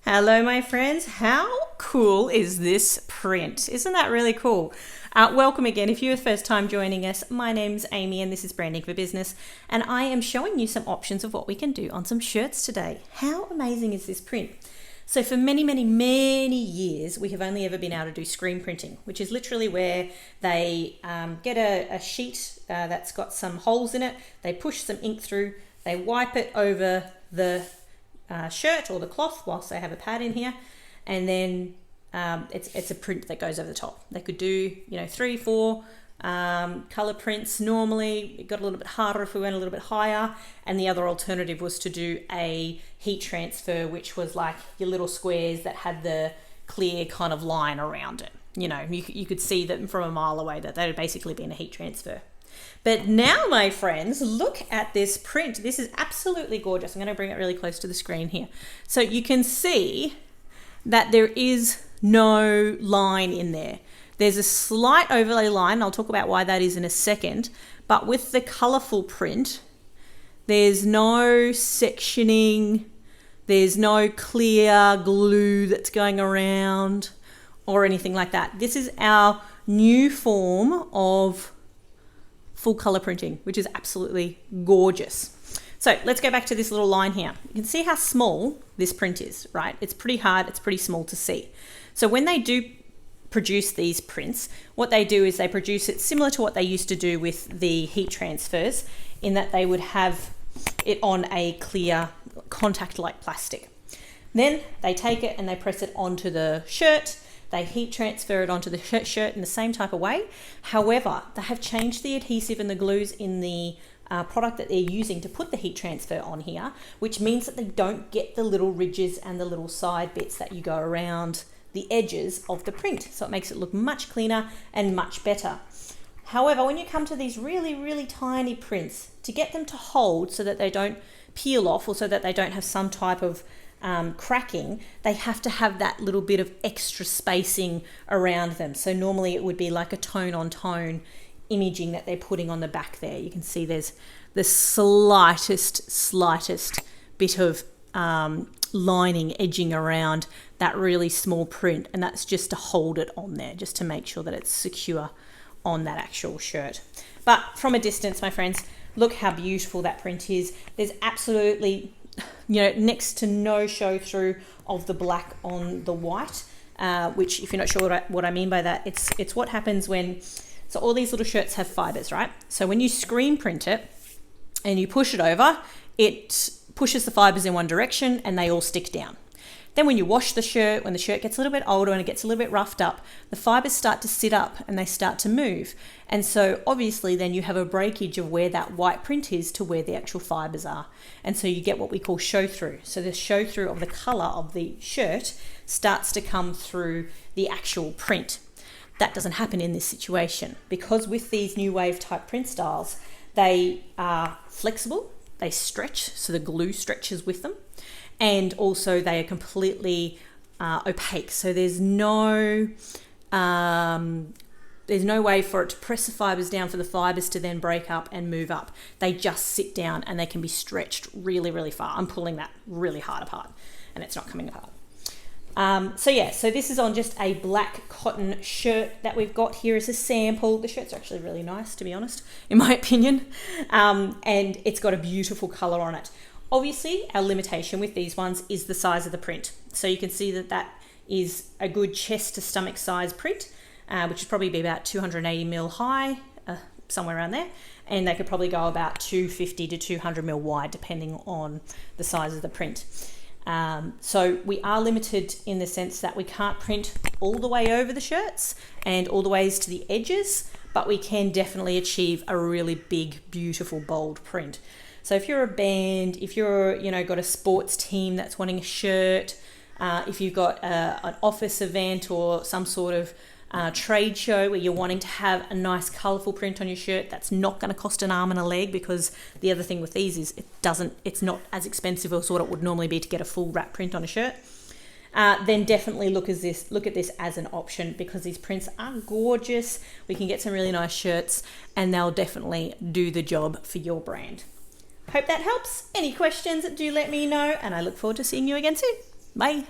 Hello, my friends. How cool is this print? Isn't that really cool? Welcome again. If you're the first time joining us, my name's Amy and this is Branding for Business, and I am showing you some options of what we can do on some shirts today. How amazing is this print? So for many years, we have only ever been able to do screen printing, which is literally where they get a sheet that's got some holes in it, they push some ink through, they wipe it over the shirt or the cloth whilst they have a pad in here, and then it's a print that goes over the top. They could do 3, 4 color prints. Normally it got a little bit harder if we went a little bit higher, and the other alternative was to do a heat transfer, which was like your little squares that had the clear kind of line around it. You could see them from a mile away that had basically been a heat transfer. But now, my friends, look at this print. This is absolutely gorgeous. I'm going to bring it really close to the screen here. So you can see that there is no line in there. There's a slight overlay line. I'll talk about why that is in a second. But with the colorful print, there's no sectioning. There's no clear glue that's going around or anything like that. This is our new form of full color printing, which is absolutely gorgeous. So let's go back to this little line here. You can see how small this print is, right? It's pretty hard, it's pretty small to see. So when they do produce these prints, what they do is they produce it similar to what they used to do with the heat transfers, in that they would have it on a clear contact-like plastic. Then they take it and they press it onto the shirt. They heat transfer it onto the shirt in the same type of way. However, they have changed the adhesive and the glues in the product that they're using to put the heat transfer on here, which means that they don't get the little ridges and the little side bits that you go around the edges of the print. So it makes it look much cleaner and much better. However, when you come to these really tiny prints, to get them to hold so that they don't peel off, or so that they don't have some type of cracking, they have to have that little bit of extra spacing around them. So normally it would be like a tone on tone imaging that they're putting on the back there. You can see there's the slightest bit of lining edging around that really small print, and that's just to hold it on there, just to make sure that it's secure on that actual shirt. But from a distance, my friends, look how beautiful that print is. There's absolutely next to no show through of the black on the white, which, if you're not sure what I mean by that, it's what happens when, so all these little shirts have fibers, right? So when you screen print it and you push it over, it pushes the fibers in one direction and they all stick down. Then when you wash the shirt, when the shirt gets a little bit older and it gets a little bit roughed up, the fibers start to sit up and they start to move. And so obviously then you have a breakage of where that white print is to where the actual fibers are. And so you get what we call show through. So the show through of the color of the shirt starts to come through the actual print. That doesn't happen in this situation, because with these new wave type print styles, they are flexible, they stretch, so the glue stretches with them. And also they are completely opaque. So there's no way for it to press the fibers down for the fibers to then break up and move up. They just sit down and they can be stretched really far. I'm pulling that really hard apart and it's not coming apart. So this is on just a black cotton shirt that we've got here as a sample. The shirts are actually really nice, to be honest, in my opinion. And it's got a beautiful color on it. Obviously, our limitation with these ones is the size of the print. So you can see that is a good chest to stomach size print, which would probably be about 280 mil high, somewhere around there. And they could probably go about 250 to 200 mil wide, depending on the size of the print. So we are limited in the sense that we can't print all the way over the shirts and all the ways to the edges, but we can definitely achieve a really big, beautiful, bold print. So if you're a band, if you're, got a sports team that's wanting a shirt, if you've got an office event or some sort of trade show where you're wanting to have a nice colourful print on your shirt, that's not going to cost an arm and a leg, because the other thing with these is it's not as expensive as what it would normally be to get a full wrap print on a shirt. Then definitely look at this as an option, because these prints are gorgeous. We can get some really nice shirts and they'll definitely do the job for your brand. Hope that helps. Any questions, do let me know, and I look forward to seeing you again soon. Bye.